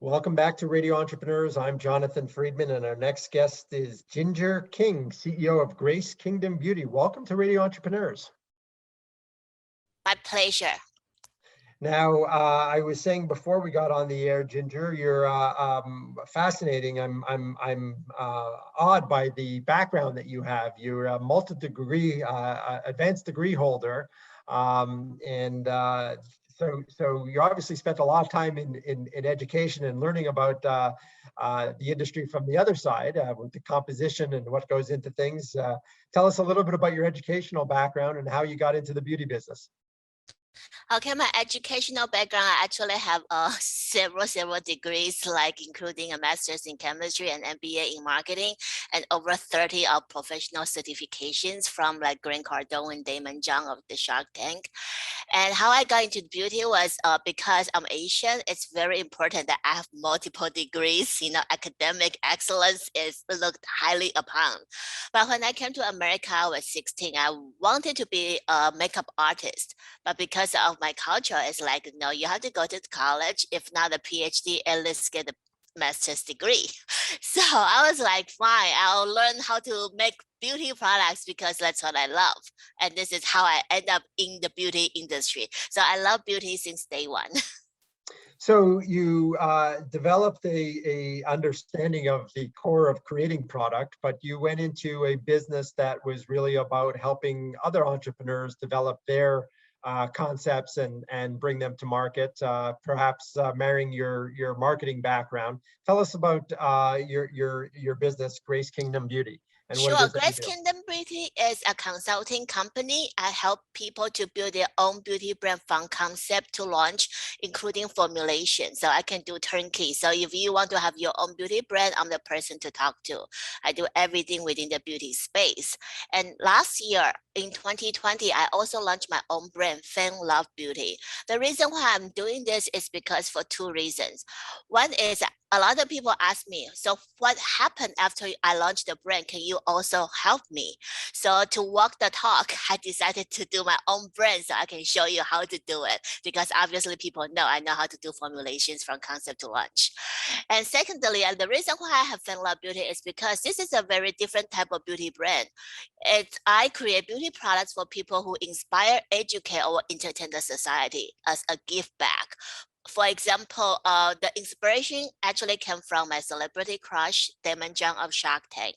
Welcome back to Radio Entrepreneurs. I'm Jonathan Freedman, and our next guest is Ginger King, CEO of Grace Kingdom Beauty. Welcome to Radio Entrepreneurs. My pleasure. Now, I was saying before we got on the air, Ginger, you're fascinating. I'm awed by the background that you have. You're a multi-degree, advanced degree holder, So you obviously spent a lot of time in education and learning about the industry from the other side with the composition and what goes into things. Tell us a little bit about your educational background and how you got into the beauty business. Okay, my educational background, I actually have several degrees, like including a master's in chemistry and MBA in marketing, and over 30 of professional certifications from like Grant Cardone and Damon John of the Shark Tank. And how I got into beauty was because I'm Asian. It's very important that I have multiple degrees. Academic excellence is looked highly upon. But when I came to America, I was 16. I wanted to be a makeup artist, but because of my culture, it's like, no, you have to go to college. If not a PhD, at least get a master's degree. So I was like, fine, I'll learn how to make beauty products because that's what I love. And this is how I end up in the beauty industry. So I love beauty since day one. So you developed a understanding of the core of creating product, but you went into a business that was really about helping other entrepreneurs develop their concepts and bring them to market, perhaps marrying your marketing background. Tell us about your business, Grace Kingdom Beauty, and what it Sure, is that you Grace do. Kingdom Beauty is a consulting company. I help people to build their own beauty brand from concept to launch, including formulation. So I can do turnkey. So if you want to have your own beauty brand, I'm the person to talk to. I do everything within the beauty space. And last year, in 2020, I also launched my own brand, Fan Love Beauty. The reason why I'm doing this is because for two reasons. One is a lot of people ask me, so what happened after I launched the brand? Can you also help me? So to walk the talk, I decided to do my own brand so I can show you how to do it, because obviously people know I know how to do formulations from concept to launch. And secondly, and the reason why I have Fan Love Beauty is because this is a very different type of beauty brand. I create beauty products for people who inspire, educate, or entertain the society as a gift back. For example, the inspiration actually came from my celebrity crush, Damon John of Shark Tank.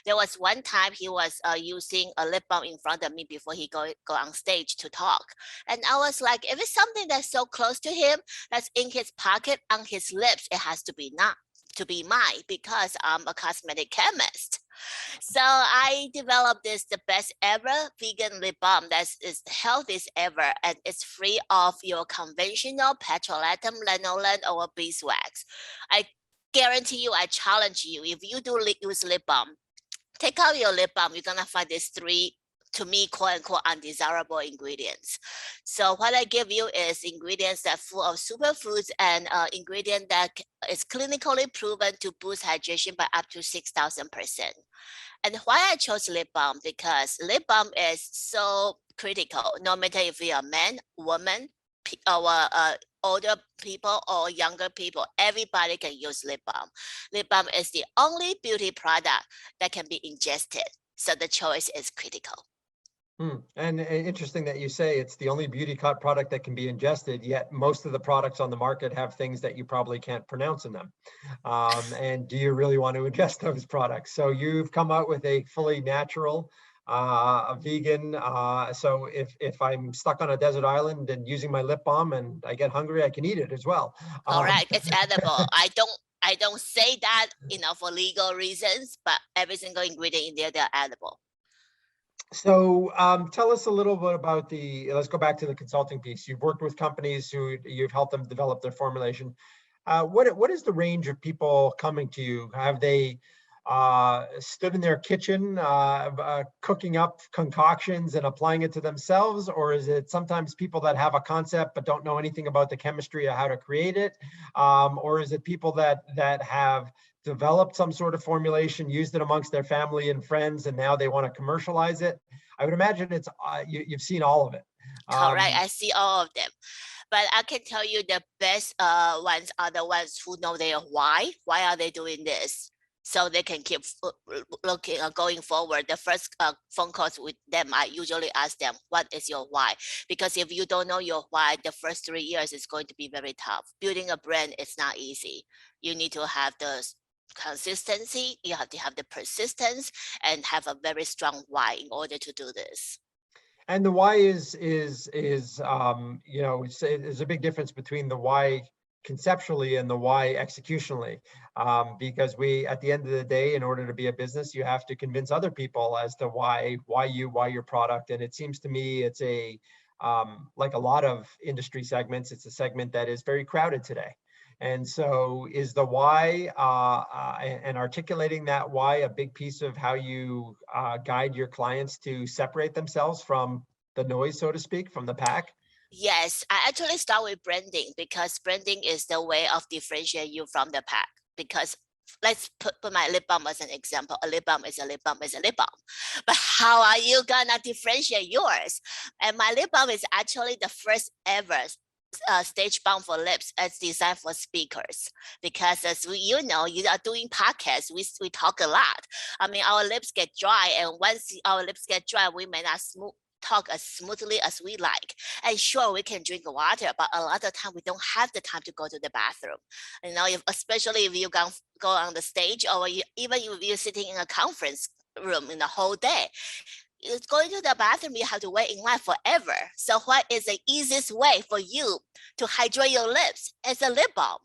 There was one time he was using a lip balm in front of me before he go on stage to talk. And I was like, if it's something that's so close to him, that's in his pocket, on his lips, it has to be not to be mine because I'm a cosmetic chemist. So I developed the best ever vegan lip balm that is the healthiest ever, and it's free of your conventional petrolatum, lanolin, or beeswax. I guarantee you, I challenge you, if you do use lip balm, take out your lip balm, you're gonna find these three, to me, quote unquote, undesirable ingredients. So what I give you is ingredients that are full of superfoods and ingredient that is clinically proven to boost hydration by up to 6,000%. And why I chose lip balm, because lip balm is so critical, no matter if you're a man, woman, or older people or younger people, everybody can use lip balm. Lip balm is the only beauty product that can be ingested. So the choice is critical. And interesting that you say it's the only beauty product that can be ingested, yet most of the products on the market have things that you probably can't pronounce in them. And do you really want to ingest those products? So you've come out with a fully natural, a vegan. So if I'm stuck on a desert island and using my lip balm and I get hungry, I can eat it as well. Correct, it's edible. I don't say that, for legal reasons, but every single ingredient in there, they're edible. So tell us a little bit about let's go back to the consulting piece. You've worked with companies who you've helped them develop their formulation. What is the range of people coming to you? Have they stood in their kitchen cooking up concoctions and applying it to themselves? Or is it sometimes people that have a concept but don't know anything about the chemistry of how to create it? Or is it people that have developed some sort of formulation, used it amongst their family and friends, and now they want to commercialize it? I would imagine it's you've seen all of it. Correct, I see all of them. But I can tell you the best ones are the ones who know their why. Why are they doing this? So they can keep looking going forward. The first phone calls with them, I usually ask them, what is your why? Because if you don't know your why, the first 3 years is going to be very tough. Building a brand is not easy. You need to have the consistency, you have to have the persistence, and have a very strong why in order to do this. And the why is you know, there's a big difference between the why conceptually and the why executionally, because we, at the end of the day, in order to be a business, you have to convince other people as to why you, why your product. And it seems to me it's a like a lot of industry segments, it's a segment that is very crowded today. And so is the why and articulating that why a big piece of how you guide your clients to separate themselves from the noise, so to speak, from the pack? Yes, I actually start with branding because branding is the way of differentiate you from the pack. Because let's put my lip balm as an example. A lip balm is a lip balm is a lip balm. But how are you gonna differentiate yours? And my lip balm is actually the first ever stage balm for lips as designed for speakers, because as you know, you are doing podcasts, we talk a lot. I mean, our lips get dry, and once our lips get dry, we may not talk as smoothly as we like. And sure, we can drink water, but a lot of time we don't have the time to go to the bathroom. You know, especially if you go on the stage, or even if you're sitting in a conference room in the whole day, it's going to the bathroom, you have to wait in line forever. So what is the easiest way for you to hydrate your lips? It's a lip balm.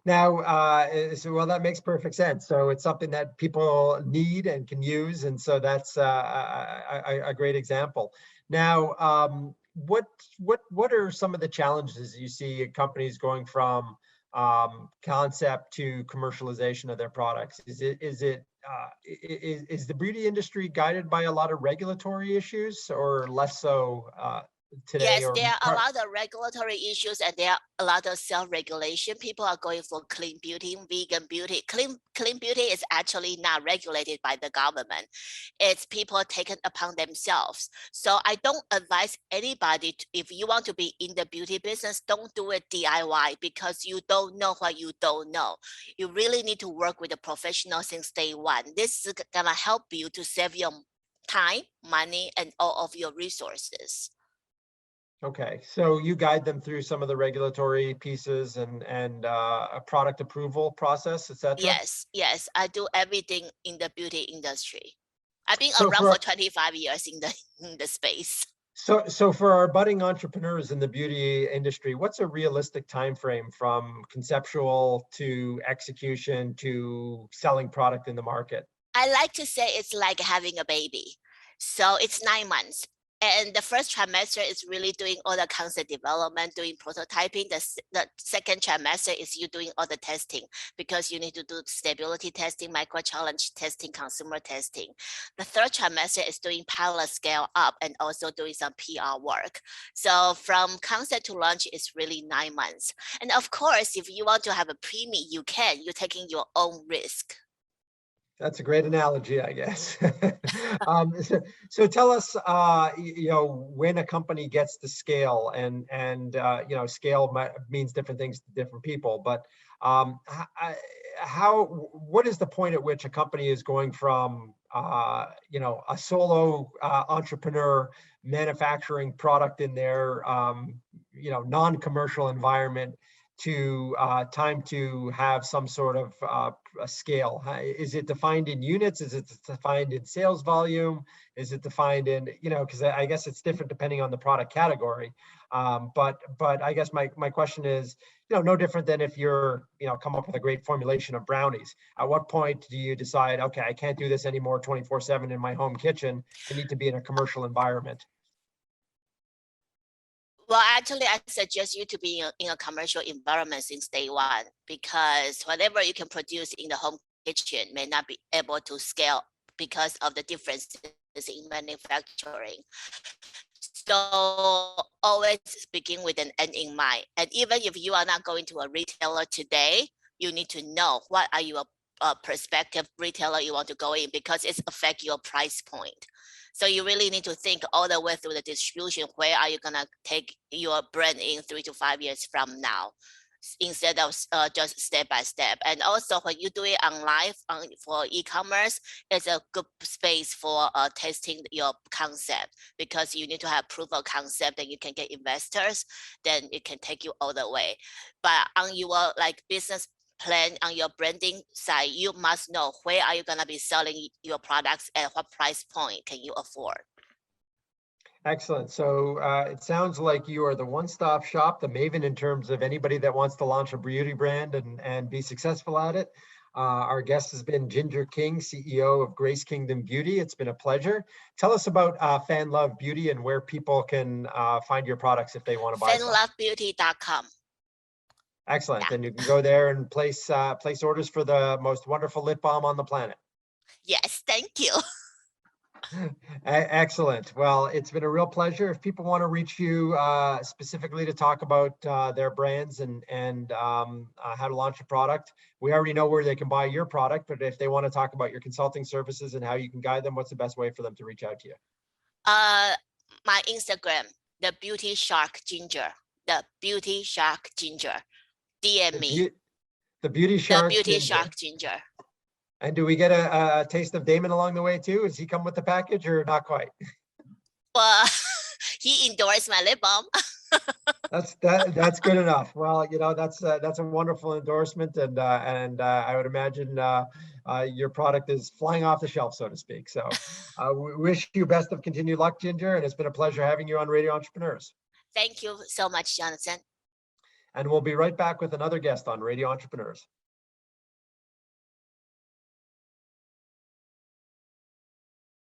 Now, well, that makes perfect sense. So it's something that people need and can use. And so that's a great example. Now, what are some of the challenges you see companies going from concept to commercialization of their products? Is the beauty industry guided by a lot of regulatory issues, or less so today? Yes, Or there are a lot of regulatory issues, and there are a lot of self-regulation. People are going for clean beauty, vegan beauty. Clean beauty is actually not regulated by the government. It's people taken upon themselves. So I don't advise anybody if you want to be in the beauty business, don't do it DIY, because you don't know what you don't know. You really need to work with a professional since day one. This is gonna help you to save your time, money, and all of your resources. okay, so you guide them through some of the regulatory pieces and a product approval process, etc. Yes, yes, I do everything in the beauty industry. I've been So around for for 25 years in the space. so for our budding entrepreneurs in the beauty industry, what's a realistic time frame from conceptual to execution to selling product in the market? I like to say it's like having a baby. So it's 9 months. And the first trimester is really doing all the concept development, doing prototyping. The second trimester is you doing all the testing, because you need to do stability testing, micro challenge testing, consumer testing. The third trimester is doing pilot scale up and also doing some PR work. So from concept to launch is really 9 months. And of course, if you want to have a preemie, you can. You're taking your own risk. That's a great analogy, I guess. So tell us, you know, when a company gets to scale, and you know, scale means different things to different people. But what is the point at which a company is going from, you know, a solo entrepreneur manufacturing product in their, you know, non-commercial environment to time to have some sort of a scale? Is it defined in units? Is it defined in sales volume? Is it defined in, you know, because I guess it's different depending on the product category. But I guess my question is, you know, no different than if you're, you know, come up with a great formulation of brownies. At what point do you decide, okay, I can't do this anymore 24/7 in my home kitchen. I need to be in a commercial environment? Well, actually, I suggest you to be in a commercial environment since day one, because whatever you can produce in the home kitchen may not be able to scale because of the differences in manufacturing. So always begin with an end in mind. And even if you are not going to a retailer today, you need to know what are your prospective retailer you want to go in, because it's affect your price point. So you really need to think all the way through the distribution. Where are you gonna take your brand in 3 to 5 years from now, instead of just step by step? And also when you do it online for e-commerce, it's a good space for testing your concept, because you need to have proof of concept and you can get investors, then it can take you all the way. But on your like business plan, on your branding side, you must know where are you going to be selling your products and what price point can you afford. Excellent. So it sounds like you are the one-stop shop, the maven in terms of anybody that wants to launch a beauty brand and be successful at it. Our guest has been Ginger King, CEO of Grace Kingdom Beauty. It's been a pleasure. Tell us about Fan Love Beauty and where people can find your products if they want to buy some. fanlovebeauty.com. Excellent. Yeah. And you can go there and place orders for the most wonderful lip balm on the planet. Yes, thank you. Excellent. Well, it's been a real pleasure. If people want to reach you specifically to talk about their brands and how to launch a product, we already know where they can buy your product, but if they want to talk about your consulting services and how you can guide them, what's the best way for them to reach out to you? My Instagram, the Beauty Shark Ginger, the Beauty Shark Ginger. DM me. The Beauty Shark The Beauty Ginger. Shark Ginger. And do we get a taste of Damon along the way too? Does he come with the package or not quite? Well, he endorsed my lip balm. That's good enough. Well, you know, that's a wonderful endorsement, and I would imagine your product is flying off the shelf, so to speak. So we wish you best of continued luck, Ginger, and it's been a pleasure having you on Radio Entrepreneurs. Thank you so much, Jonathan. And we'll be right back with another guest on Radio Entrepreneurs.